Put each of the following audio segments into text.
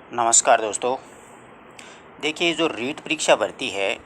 नमस्कार दोस्तों। देखिए, जो रीट परीक्षा भर्ती है,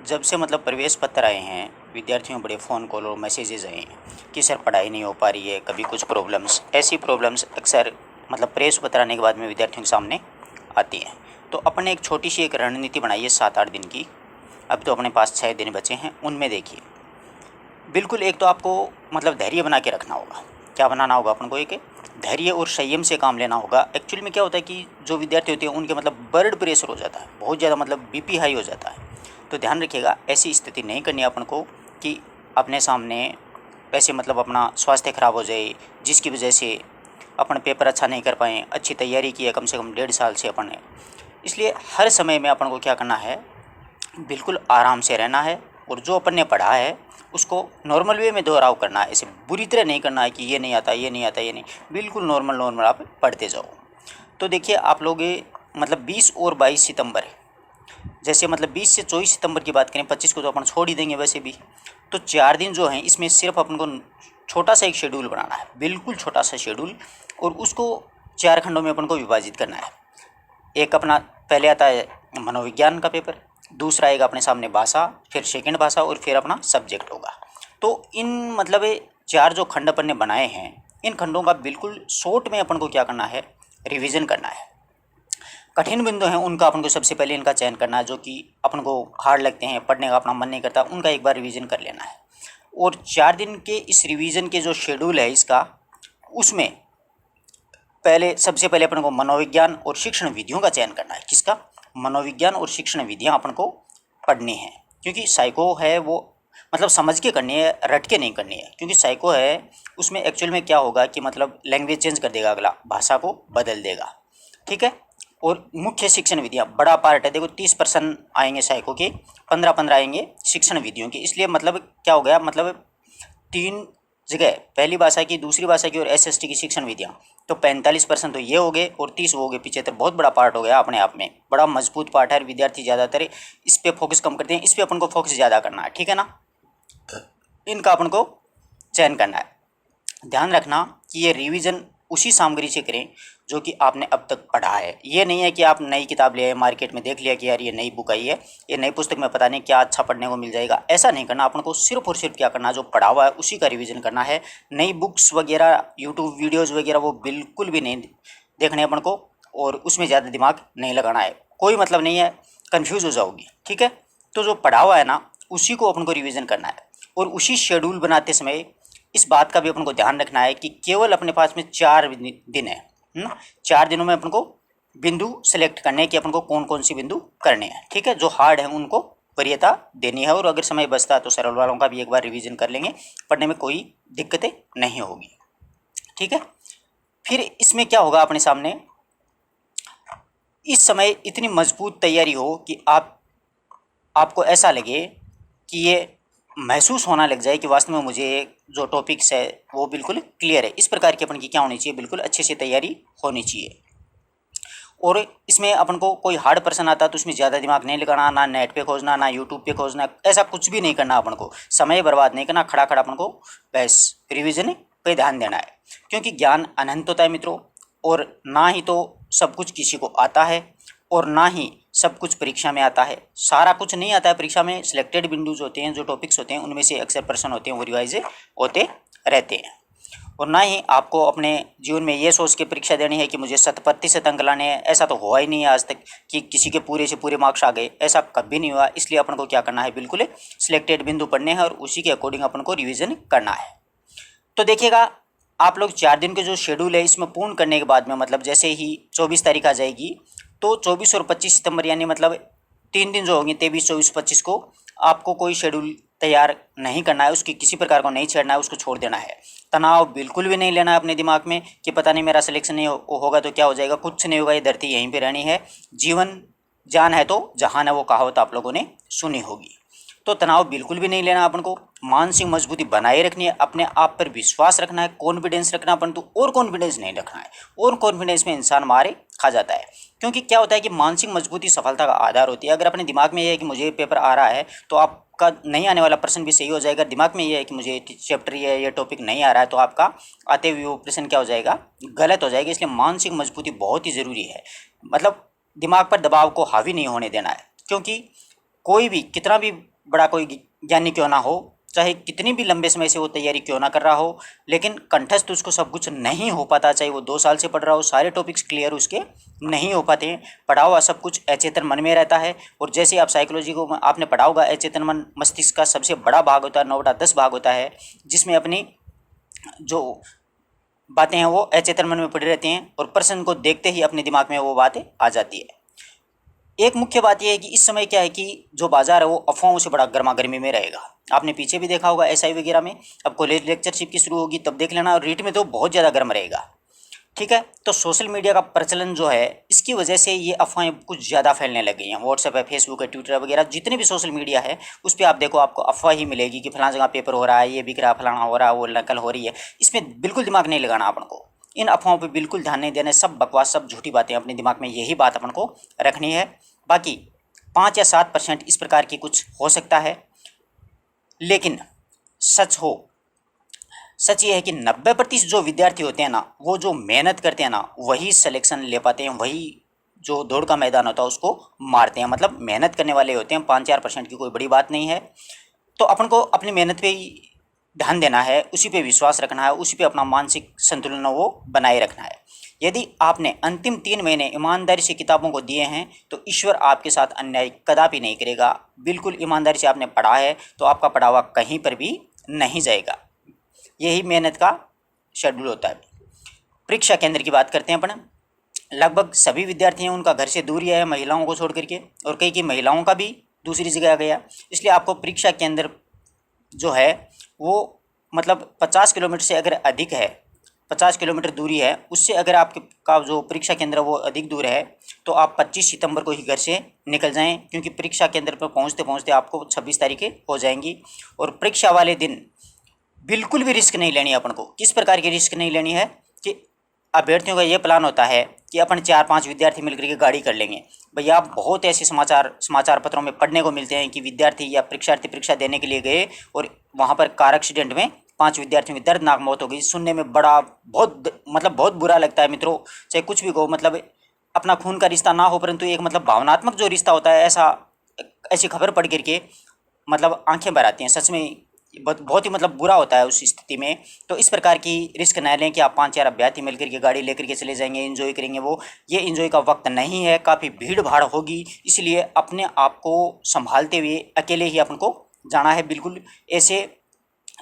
जब से मतलब प्रवेश पत्र आए हैं, विद्यार्थियों बड़े फ़ोन कॉल और मैसेजेस आए हैं कि सर पढ़ाई नहीं हो पा रही है, कभी कुछ प्रॉब्लम्स, ऐसी प्रॉब्लम्स अक्सर मतलब प्रवेश पत्र आने के बाद में विद्यार्थियों के सामने आती हैं। तो अपन ने एक छोटी सी एक रणनीति बनाई है 7-8 दिन की। अब तो अपने पास 6 दिन बचे हैं, उनमें देखिए बिल्कुल एक तो आपको मतलब धैर्य बना के रखना होगा। क्या बनाना होगा अपन को? एक धैर्य और संयम से काम लेना होगा। एक्चुअल में क्या होता है कि जो विद्यार्थी होते हैं उनके मतलब ब्लड प्रेशर हो जाता है, बहुत ज़्यादा मतलब बीपी हाई हो जाता है। तो ध्यान रखिएगा, ऐसी स्थिति नहीं करनी है अपन को कि अपने सामने ऐसे मतलब अपना स्वास्थ्य खराब हो जाए, जिसकी वजह से अपन पेपर अच्छा नहीं कर पाएँ। अच्छी तैयारी की है कम से कम 1.5 साल से अपन ने। इसलिए हर समय में अपन को क्या करना है, बिल्कुल आराम से रहना है और जो अपन ने पढ़ा है उसको नॉर्मल वे में दोहराव करना है। ऐसे बुरी तरह नहीं करना है कि ये नहीं आता, ये नहीं आता, ये नहीं। बिल्कुल नॉर्मल नॉर्मल आप पढ़ते जाओ। तो देखिए आप लोग मतलब 20 और 22 सितंबर, जैसे मतलब 20 से 24 सितंबर की बात करें, 25 को तो अपन छोड़ ही देंगे वैसे भी। तो 4 दिन जो हैं इसमें सिर्फ अपन को छोटा सा एक शेड्यूल बनाना है, बिल्कुल छोटा सा शेड्यूल, और उसको 4 खंडों में अपन को विभाजित करना है। एक अपना पहले आता है मनोविज्ञान का पेपर, दूसरा आएगा अपने सामने भाषा, फिर सेकंड भाषा और फिर अपना सब्जेक्ट होगा। तो इन मतलब ये 4 जो खंड अपन ने बनाए हैं, इन खंडों का बिल्कुल शॉर्ट में अपन को क्या करना है, रिवीजन करना है। कठिन बिंदु हैं उनका अपन को सबसे पहले इनका चयन करना है, जो कि अपन को हार्ड लगते हैं, पढ़ने का अपना मन नहीं करता, उनका एक बार रिवीजन कर लेना है। और 4 दिन के इस रिवीजन के जो शेड्यूल है इसका, उसमें पहले सबसे पहले अपन को मनोविज्ञान और शिक्षण विधियों का चयन करना है। किसका? मनोविज्ञान और शिक्षण विधियां अपन को पढ़नी है, क्योंकि साइको है वो मतलब समझ के करनी है, रट के नहीं करनी है। क्योंकि साइको है उसमें एक्चुअल में क्या होगा कि मतलब लैंग्वेज चेंज कर देगा, अगला भाषा को बदल देगा। ठीक है। और मुख्य शिक्षण विधियाँ बड़ा पार्ट है, देखो 30% आएंगे साइको के, 15-15 आएंगे शिक्षण विधियों के। इसलिए मतलब क्या हो गया, मतलब 3 जगह, पहली भाषा की, दूसरी भाषा की और एसएसटी की शिक्षण विधियाँ, तो 45% तो ये हो गए और 30 हो गए 75। बहुत बड़ा पार्ट हो गया अपने आप में, बड़ा मजबूत पार्ट है। विद्यार्थी ज़्यादातर इस पर फोकस कम करते हैं, इस पर अपन को फोकस ज़्यादा करना है। ठीक है ना। इनका अपन को चयन करना है। ध्यान रखना कि ये रिवीजन उसी सामग्री से करें जो कि आपने अब तक पढ़ा है। ये नहीं है कि आप नई किताब ले आए, मार्केट में देख लिया कि यार ये नई बुक आई है, ये नई पुस्तक में पता नहीं क्या अच्छा पढ़ने को मिल जाएगा। ऐसा नहीं करना। अपन को सिर्फ और सिर्फ क्या करना, जो पढ़ा हुआ है उसी का रिवीजन करना है। नई बुक्स वगैरह, यूट्यूब वीडियोज़ वगैरह वो बिल्कुल भी नहीं देखने अपन को, और उसमें ज़्यादा दिमाग नहीं लगाना है। कोई मतलब नहीं है, कन्फ्यूज़ हो जाओगी। ठीक है। तो जो पढ़ा हुआ है ना, उसी को अपन को रिवीजन करना है। और उसी शेड्यूल बनाते समय इस बात का भी अपन को ध्यान रखना है कि केवल अपने पास में 4 दिन है ना। 4 दिनों में अपन को बिंदु सेलेक्ट करने हैं कि अपन को कौन कौन सी बिंदु करने हैं। ठीक है। जो हार्ड है उनको वरीयता देनी है, और अगर समय बचता है तो सरल वालों का भी एक बार रिवीजन कर लेंगे, पढ़ने में कोई दिक्कतें नहीं होगी। ठीक है। फिर इसमें क्या होगा, अपने सामने इस समय इतनी मजबूत तैयारी हो कि आपको ऐसा लगे कि ये महसूस होना लग जाए कि वास्तव में मुझे जो टॉपिक्स है वो बिल्कुल क्लियर है। इस प्रकार की अपन की क्या होनी चाहिए, बिल्कुल अच्छे से तैयारी होनी चाहिए। और इसमें अपन को कोई हार्ड पर्सन आता है तो उसमें ज़्यादा दिमाग नहीं लगाना, ना नेट पे खोजना, ना यूट्यूब पे खोजना, ऐसा कुछ भी नहीं करना। अपन को समय बर्बाद नहीं करना, खड़ा खड़ा अपन को बस रिविजन पे ध्यान देना है। क्योंकि ज्ञान अनंत होता है मित्रों, और ना ही तो सब कुछ किसी को आता है, और ना ही सब कुछ परीक्षा में आता है। सारा कुछ नहीं आता है परीक्षा में। सिलेक्टेड बिंदुज होते हैं, जो टॉपिक्स होते हैं उनमें से अक्सर प्रश्न होते हैं वो रिवाइज होते रहते हैं। और ना ही आपको अपने जीवन में ये सोच के परीक्षा देनी है कि मुझे 100% अंक लाने हैं। ऐसा तो हुआ ही नहीं है आज तक कि किसी के पूरे से पूरे मार्क्स आ गए, ऐसा कभी नहीं हुआ। इसलिए अपन को क्या करना है, बिल्कुल सिलेक्टेड बिंदु पढ़ने हैं और उसी के अकॉर्डिंग अपन को रिविजन करना है। तो देखिएगा, आप लोग 4 दिन के जो शेड्यूल है इसमें पूर्ण करने के बाद में मतलब जैसे ही 24 तारीख आ जाएगी, तो 24 और 25 सितंबर यानी मतलब 3 दिन जो होंगे, 23, 24, 25 को आपको कोई शेड्यूल तैयार नहीं करना है, उसकी किसी प्रकार को नहीं छेड़ना है, उसको छोड़ देना है। तनाव बिल्कुल भी नहीं लेना है अपने दिमाग में कि पता नहीं मेरा सिलेक्शन नहीं होगा तो क्या हो जाएगा। कुछ नहीं होगा, ये धरती यहीं पे रहनी है। जीवन जान है तो जहान है, वो कहावत आप लोगों ने सुनी होगी। तो तनाव बिल्कुल भी नहीं लेना अपन को, मानसिक मजबूती बनाए रखनी है, अपने आप पर विश्वास रखना है, कॉन्फिडेंस रखना, परंतु और कॉन्फिडेंस नहीं रखना है। और कॉन्फिडेंस में इंसान मारे खा जाता है, क्योंकि क्या होता है कि मानसिक मजबूती सफलता का आधार होती है। अगर अपने दिमाग में ये है कि मुझे पेपर आ रहा है तो आपका नहीं आने वाला प्रश्न भी सही हो जाएगा। दिमाग में ये है कि मुझे चैप्टर ये टॉपिक नहीं आ रहा है तो आपका आते हुए वो प्रश्न क्या हो जाएगा, गलत हो जाएगा। इसलिए मानसिक मजबूती बहुत ही ज़रूरी है। मतलब दिमाग पर दबाव को हावी नहीं होने देना है, क्योंकि कोई भी कितना भी बड़ा कोई ज्ञानी क्यों ना हो, चाहे कितनी भी लंबे समय से वो तैयारी क्यों ना कर रहा हो, लेकिन कंठस्थ उसको सब कुछ नहीं हो पाता। चाहे वो 2 साल से पढ़ रहा हो, सारे टॉपिक्स क्लियर उसके नहीं हो पाते हैं। पढ़ा हुआ सब कुछ अचेतन मन में रहता है। और जैसे आप साइकोलॉजी को आपने पढ़ा होगा, अचेतन मन मस्तिष्क का सबसे बड़ा भाग होता है, 9-10 भाग होता है, जिसमें अपनी जो बातें हैं वो अचेतन मन में पड़ी रहती हैं और पर्सन को देखते ही अपने दिमाग में वो बातें आ जाती है। एक मुख्य बात यह है कि इस समय क्या है कि जो बाजार है वो अफवाहों से बड़ा गर्मा गर्मी में रहेगा। आपने पीछे भी देखा होगा एसआई वगैरह में, अब कॉलेज लेक्चरशिप की शुरू होगी तब देख लेना, और रीट में तो बहुत ज़्यादा गर्म रहेगा। ठीक है, तो सोशल मीडिया का प्रचलन जो है इसकी वजह से ये अफवाहें कुछ ज़्यादा फैलने लग गई हैं। व्हाट्सएप है, फेसबुक है, ट्विटर वगैरह जितने भी सोशल मीडिया है उस पर आप देखो, आपको अफवाह ही मिलेगी कि फलां जगह पेपर हो रहा है, ये बिक रहा, फलाना हो रहा है, वो नकल हो रही है। इसमें बिल्कुल दिमाग नहीं लगाना अपन को, इन अफवाहों पर बिल्कुल ध्यान नहीं देना। सब बकवास, सब झूठी बातें, अपने दिमाग में यही बात अपन को रखनी है। बाकी 5 या 7% इस प्रकार की कुछ हो सकता है, लेकिन सच ये है कि 90% जो विद्यार्थी होते हैं ना, वो जो मेहनत करते हैं ना, वही सिलेक्शन ले पाते हैं, वही जो दौड़ का मैदान होता है उसको मारते हैं। मतलब मेहनत करने वाले होते हैं। 5-4% की कोई बड़ी बात नहीं है। तो अपन को अपनी मेहनत पे ही ध्यान देना है, उसी पे विश्वास रखना है, उसी पे अपना मानसिक संतुलन वो बनाए रखना है। यदि आपने अंतिम 3 महीने ईमानदारी से किताबों को दिए हैं तो ईश्वर आपके साथ अन्याय कदापि नहीं करेगा। बिल्कुल ईमानदारी से आपने पढ़ा है तो आपका पढ़ा हुआ कहीं पर भी नहीं जाएगा। यही मेहनत का शेड्यूल होता है। परीक्षा केंद्र की बात करते हैं अपन। लगभग सभी विद्यार्थी हैं उनका घर से दूर ही है, महिलाओं को छोड़ करके, और कई की महिलाओं का भी दूसरी जगह आ गया। इसलिए आपको परीक्षा केंद्र जो है वो मतलब 50 किलोमीटर से अगर अधिक है, 50 किलोमीटर दूरी है, उससे अगर आपके का जो परीक्षा केंद्र वो अधिक दूर है तो आप 25 सितंबर को ही घर से निकल जाएं, क्योंकि परीक्षा केंद्र पर पहुंचते पहुंचते आपको 26 तारीखें हो जाएंगी। और परीक्षा वाले दिन बिल्कुल भी रिस्क नहीं लेनी है अपन को। किस प्रकार की रिस्क नहीं लेनी है कि अभ्यर्थियों का ये प्लान होता है कि अपन 4-5 विद्यार्थी मिलकर के गाड़ी कर लेंगे। भैया बहुत ऐसे समाचार पत्रों में पढ़ने को मिलते हैं कि विद्यार्थी या परीक्षार्थी परीक्षा देने के लिए गए और वहाँ पर कार एक्सीडेंट में 5 विद्यार्थियों की दर्दनाक मौत हो गई। सुनने में बहुत बुरा लगता है मित्रों। चाहे कुछ भी कहो, मतलब अपना खून का रिश्ता ना हो, परंतु एक मतलब भावनात्मक जो रिश्ता होता है, ऐसी खबर पढ़ करके मतलब आंखें भर आती हैं। सच में बहुत ही मतलब बुरा होता है उस स्थिति में। तो इस प्रकार की रिस्क न लें कि आप 5-4 अभ्यर्थी मिलकर के गाड़ी लेकर के चले जाएंगे, एंजॉय करेंगे। ये एंजॉय का वक्त नहीं है, काफ़ी भीड़ भाड़ होगी। इसलिए अपने आप को संभालते हुए अकेले ही अपन को जाना है। बिल्कुल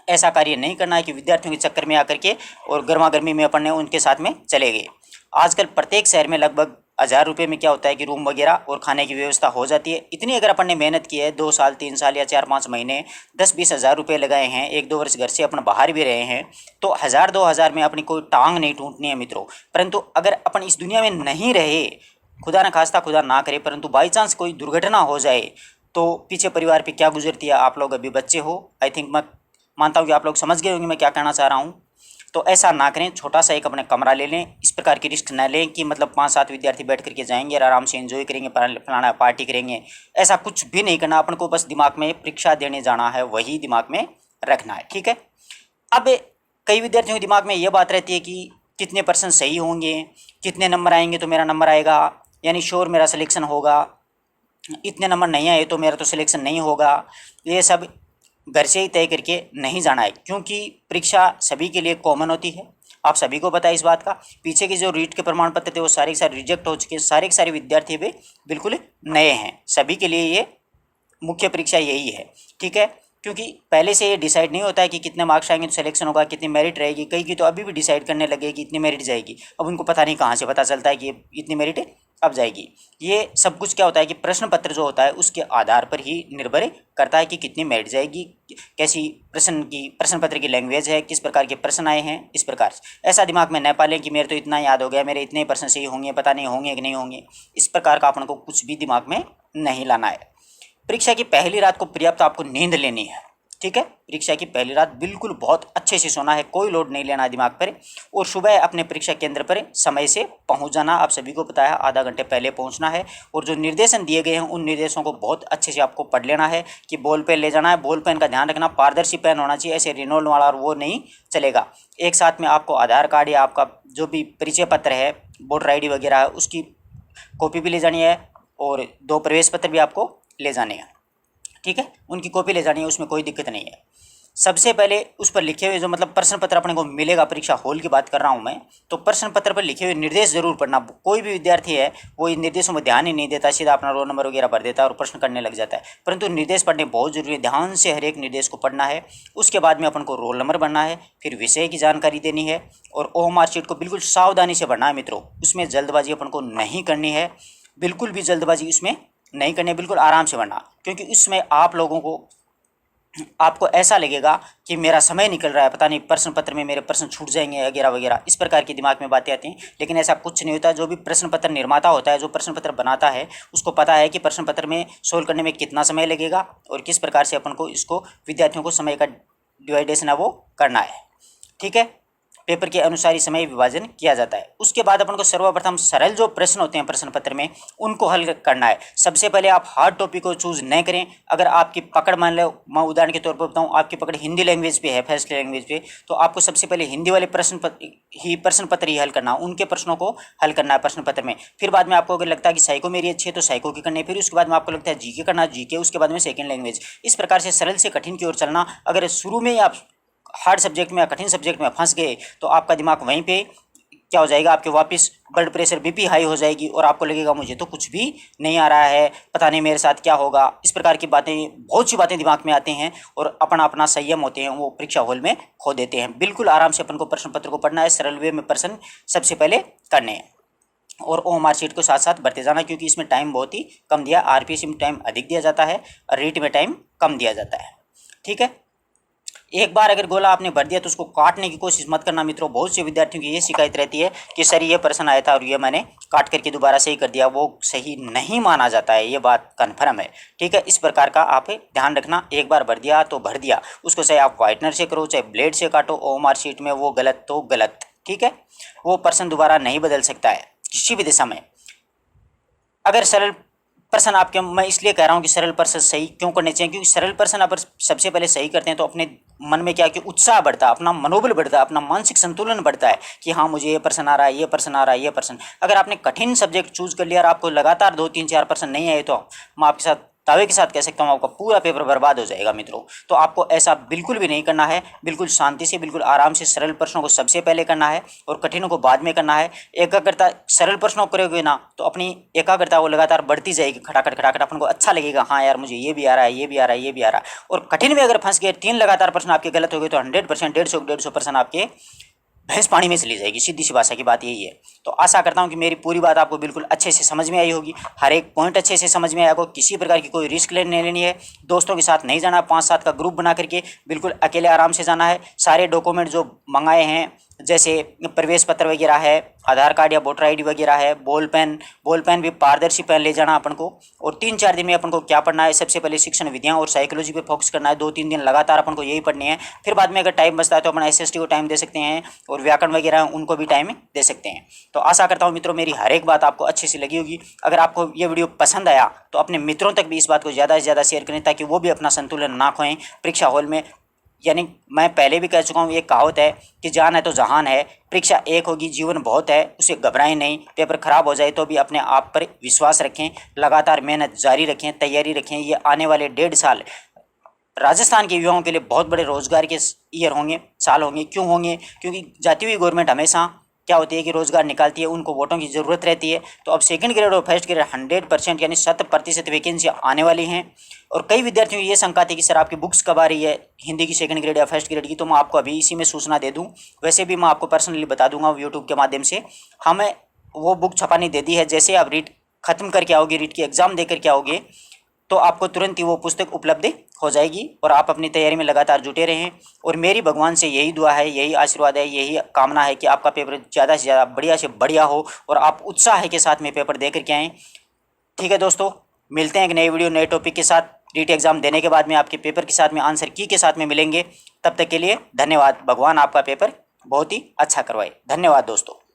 ऐसा कार्य नहीं करना है कि विद्यार्थियों के चक्कर में आकर के और गर्मा गर्मी में अपन ने उनके साथ में चले गए। आजकल प्रत्येक शहर में लगभग 1000 रुपये में क्या होता है कि रूम वगैरह और खाने की व्यवस्था हो जाती है। इतनी अगर अपन ने मेहनत की है, 2 साल 3 साल या 4-5 महीने 10-20 हज़ार रुपये लगाए हैं, 1-2 वर्ष घर से अपन बाहर भी रहे हैं, तो 1000-2000 में अपनी कोई टांग नहीं टूटनी है मित्रों। परंतु अगर अपन इस दुनिया में नहीं रहे, खुदा न खास्ता, खुदा ना करे, परंतु बाई चांस कोई दुर्घटना हो जाए तो पीछे परिवार पे क्या गुजरती है। आप लोग अभी बच्चे हो, आई थिंक मैं मानता हूँ कि आप लोग समझ गए होंगे मैं क्या कहना चाह रहा हूँ। तो ऐसा ना करें, छोटा सा एक अपने कमरा ले लें। इस प्रकार की रिस्क ना लें कि मतलब 5-7 विद्यार्थी बैठ करके जाएंगे और आराम से एंजॉय करेंगे, फलाना पार्टी करेंगे। ऐसा कुछ भी नहीं करना। अपन को बस दिमाग में परीक्षा देने जाना है, वही दिमाग में रखना है। ठीक है। अब कई विद्यार्थियों के दिमाग में ये बात रहती है कि कितने % सही होंगे, कितने नंबर आएंगे तो मेरा नंबर आएगा, यानी श्योर मेरा सिलेक्शन होगा, इतने नंबर नहीं आए तो मेरा तो सिलेक्शन नहीं होगा। ये सब घर से ही तय करके नहीं जाना है, क्योंकि परीक्षा सभी के लिए कॉमन होती है। आप सभी को पता है इस बात का। पीछे के जो रीट के प्रमाण पत्र थे वो सारे के सारे रिजेक्ट हो चुके हैं। सारे के सारे विद्यार्थी भी बिल्कुल नए हैं। सभी के लिए ये मुख्य परीक्षा यही है। ठीक है, क्योंकि पहले से ये डिसाइड नहीं होता है कि कितने मार्क्स आएंगे तो सिलेक्शन होगा, कितनी मेरिट रहेगी। कई की तो अभी भी डिसाइड करने लगे कि इतनी मेरिट जाएगी। अब उनको पता नहीं कहाँ से पता चलता है कि इतनी मेरिट अब जाएगी। ये सब कुछ क्या होता है कि प्रश्न पत्र जो होता है उसके आधार पर ही निर्भर करता है कि कितनी मेरिट जाएगी, कैसी प्रश्न पत्र की लैंग्वेज है, किस प्रकार के प्रश्न आए हैं। इस प्रकार से ऐसा दिमाग में न पालें कि मेरे तो इतना याद हो गया, मेरे इतने प्रश्न सही होंगे, पता नहीं होंगे कि नहीं होंगे। इस प्रकार का अपन को कुछ भी दिमाग में नहीं लाना है। परीक्षा की पहली रात को पर्याप्त आपको नींद लेनी है, ठीक है। परीक्षा की पहली रात बिल्कुल बहुत अच्छे से सोना है, कोई लोड नहीं लेना दिमाग पर, और सुबह अपने परीक्षा केंद्र पर समय से पहुंच जाना। आप सभी को पता है आधा घंटे पहले पहुंचना है, और जो निर्देशन दिए गए हैं उन निर्देशों को बहुत अच्छे से आपको पढ़ लेना है कि बॉल पेन ले जाना है। बॉल पेन का ध्यान रखना, पारदर्शी पेन होना चाहिए, ऐसे रिनोल्ड वाला और वो नहीं चलेगा। एक साथ में आपको आधार कार्ड या आपका जो भी परिचय पत्र है, वोटर ID वगैरह है, उसकी कॉपी भी ले जानी है, और 2 प्रवेश पत्र भी आपको ले जाने हैं, ठीक है। उनकी कॉपी ले जानी है, उसमें कोई दिक्कत नहीं है। सबसे पहले उस पर लिखे हुए जो मतलब प्रश्न पत्र अपने को मिलेगा, परीक्षा हॉल की बात कर रहा हूं मैं, तो प्रश्न पत्र पर लिखे हुए निर्देश जरूर पढ़ना। कोई भी विद्यार्थी है वो इन निर्देशों में ध्यान ही नहीं देता, सीधा अपना रोल नंबर वगैरह भर देता है और प्रश्न करने लग जाता है, परंतु निर्देश पढ़ने बहुत जरूरी है। ध्यान से हर एक निर्देश को पढ़ना है। उसके बाद में अपन को रोल नंबर भरना है, फिर विषय की जानकारी देनी है, और OMR शीट को बिल्कुल सावधानी से भरना है मित्रों। उसमें जल्दबाजी अपन को नहीं करनी है, बिल्कुल भी जल्दबाजी उसमें नहीं करनी है, बिल्कुल आराम से भरना, क्योंकि इसमें आप लोगों को आपको ऐसा लगेगा कि मेरा समय निकल रहा है, पता नहीं प्रश्न पत्र में मेरे प्रश्न छूट जाएंगे वगैरह वगैरह, इस प्रकार के दिमाग में बातें आती हैं। लेकिन ऐसा कुछ नहीं होता। जो भी प्रश्न पत्र निर्माता होता है, जो प्रश्न पत्र बनाता है, उसको पता है कि प्रश्न पत्र में सोल्व करने में कितना समय लगेगा और किस प्रकार से अपन को इसको विद्यार्थियों को समय का डिवाइडेशन है वो करना है, ठीक है। पेपर के अनुसार ही समय विभाजन किया जाता है। उसके बाद अपन को सर्वप्रथम सरल जो प्रश्न होते हैं प्रश्न पत्र में उनको हल करना है। सबसे पहले आप हार्ड टॉपिक को चूज न करें। अगर आपकी पकड़, मान लो मैं उदाहरण के तौर पर बताऊं, आपकी पकड़ हिंदी लैंग्वेज पे है, फर्स्ट लैंग्वेज पे, तो आपको सबसे पहले हिंदी वाले प्रश्न पत्र ही हल करना, उनके प्रश्नों को हल करना है प्रश्न पत्र में। फिर बाद में आपको अगर लगता है कि साइको मेरी अच्छी है तो साइको की करनी है, फिर उसके बाद में आपको लगता है जीके करना, जीके, उसके बाद में सेकेंड लैंग्वेज। इस प्रकार से सरल से कठिन की ओर चलना। अगर शुरू में ही आप हार्ड सब्जेक्ट में या कठिन सब्जेक्ट में फंस गए तो आपका दिमाग वहीं पे क्या हो जाएगा, आपके वापस ब्लड प्रेशर BP हाई हो जाएगी और आपको लगेगा मुझे तो कुछ भी नहीं आ रहा है, पता नहीं मेरे साथ क्या होगा। इस प्रकार की बातें, बहुत सी बातें दिमाग में आती हैं और अपना अपना संयम होते हैं वो परीक्षा हॉल में खो देते हैं। बिल्कुल आराम से अपन को प्रश्न पत्र को पढ़ना है, सरल वे में प्रश्न सबसे पहले करने हैं और OMR शीट को साथ साथ भरते जाना, क्योंकि इसमें टाइम बहुत ही कम दिया। RPSC में टाइम अधिक दिया जाता है और रीट में टाइम कम दिया जाता है, ठीक है। एक बार अगर गोला आपने भर दिया तो उसको काटने की कोशिश मत करना मित्रों। बहुत से विद्यार्थियों की ये शिकायत रहती है कि सर ये प्रश्न आया था और ये मैंने काट करके दोबारा सही कर दिया, वो सही नहीं माना जाता है, ये बात कन्फर्म है, ठीक है। इस प्रकार का आप ध्यान रखना। एक बार भर दिया तो भर दिया, उसको चाहे आप व्हाइटनर से करो चाहे ब्लेड से काटो, OMR शीट में वो गलत तो गलत, ठीक है। वो प्रश्न दोबारा नहीं बदल सकता है किसी भी दिशा में। अगर सरल प्रश्न आपके, मैं इसलिए कह रहा हूँ कि सरल प्रश्न सही क्यों करने चाहिए, क्योंकि सरल प्रश्न आप सबसे पहले सही करते हैं तो अपने मन में क्या कि उत्साह बढ़ता है, अपना मनोबल बढ़ता है, अपना मानसिक संतुलन बढ़ता है कि हाँ मुझे ये प्रश्न आ रहा है, ये प्रश्न आ रहा है, ये प्रश्न। अगर आपने कठिन सब्जेक्ट चूज कर लिया और आपको लगातार 2 3 4 प्रश्न नहीं आए तो मैं आपके साथ दावे के साथ कह सकता हूँ आपका पूरा पेपर बर्बाद हो जाएगा मित्रों। तो आपको ऐसा बिल्कुल भी नहीं करना है। बिल्कुल शांति से, बिल्कुल आराम से सरल प्रश्नों को सबसे पहले करना है और कठिनों को बाद में करना है। एकाग्रता, सरल प्रश्नों को करोगे ना तो अपनी एकाग्रता वो लगातार बढ़ती जाएगी, खटाखट खटाखट अपन को अच्छा लगेगा, हाँ यार मुझे ये भी आ रहा है, ये भी आ रहा है, ये भी आ रहा है। और कठिन में अगर फंस गए, 3 लगातार प्रश्न आपके गलत हो गए तो 100% 150% आपके भैंस पानी में चली जाएगी। सीधी सी भाषा की बात यही है। तो आशा करता हूँ कि मेरी पूरी बात आपको बिल्कुल अच्छे से समझ में आई होगी, हर एक पॉइंट अच्छे से समझ में आया होगा। किसी प्रकार की कोई रिस्क नहीं लेनी है, दोस्तों के साथ नहीं जाना, 5-7 का ग्रुप बना करके बिल्कुल अकेले आराम से जाना है। सारे डॉक्यूमेंट जो मंगाए हैं जैसे प्रवेश पत्र वगैरह है, आधार कार्ड या वोटर ID वगैरह है, बॉल पेन भी पारदर्शी पेन ले जाना अपन को। और 3-4 दिन में अपन को क्या पढ़ना है, सबसे पहले शिक्षण विधियाँ और साइकोलॉजी पे फोकस करना है। 2-3 दिन लगातार अपन को यही पढ़नी है। फिर बाद में अगर टाइम बचता है तो अपन SST को टाइम दे सकते हैं और व्याकरण वगैरह उनको भी टाइम दे सकते हैं। तो आशा करता हूँ मित्रों मेरी हर एक बात आपको अच्छी सी लगी होगी। अगर आपको ये वीडियो पसंद आया तो अपने मित्रों तक भी इस बात को ज़्यादा से ज़्यादा शेयर करें ताकि वो भी अपना संतुलन ना खोएं परीक्षा हॉल में। यानी मैं पहले भी कह चुका हूँ, ये कहावत है कि जान है तो जहान है, परीक्षा एक होगी, जीवन बहुत है, उसे घबराएं नहीं। पेपर खराब हो जाए तो भी अपने आप पर विश्वास रखें, लगातार मेहनत जारी रखें, तैयारी रखें। ये आने वाले 1.5 साल राजस्थान के युवाओं के लिए बहुत बड़े रोजगार के ईयर होंगे, साल होंगे। क्यों होंगे? क्योंकि जाती हुई गवर्नमेंट हमेशा क्या होती है कि रोजगार निकालती है, उनको वोटों की ज़रूरत रहती है। तो अब सेकंड ग्रेड और फर्स्ट ग्रेड 100% यानी 100% वैकेंसी आने वाली हैं। और कई विद्यार्थियों की ये शंका थी कि सर आपकी बुक्स कब आ रही है हिंदी की सेकंड ग्रेड या फर्स्ट ग्रेड की, तो मैं आपको अभी इसी में सूचना दे दूं। वैसे भी मैं आपको पर्सनली बता दूंगा यूट्यूब के माध्यम से। हमें वो बुक छपानी दे दी है। जैसे आप रीट खत्म करके आओगे, रीट की एग्ज़ाम दे करके आओगे तो आपको तुरंत ही वो पुस्तक उपलब्ध हो जाएगी और आप अपनी तैयारी में लगातार जुटे रहें। और मेरी भगवान से यही दुआ है, यही आशीर्वाद है, यही कामना है कि आपका पेपर ज़्यादा से ज़्यादा बढ़िया से बढ़िया हो और आप उत्साह के साथ में पेपर दे करके आएँ। ठीक है दोस्तों, मिलते हैं एक नई वीडियो नए टॉपिक के साथ। रीट एग्ज़ाम देने के बाद में आपके पेपर के साथ में आंसर की के साथ में मिलेंगे। तब तक के लिए धन्यवाद। भगवान आपका पेपर बहुत ही अच्छा करवाए। धन्यवाद दोस्तों।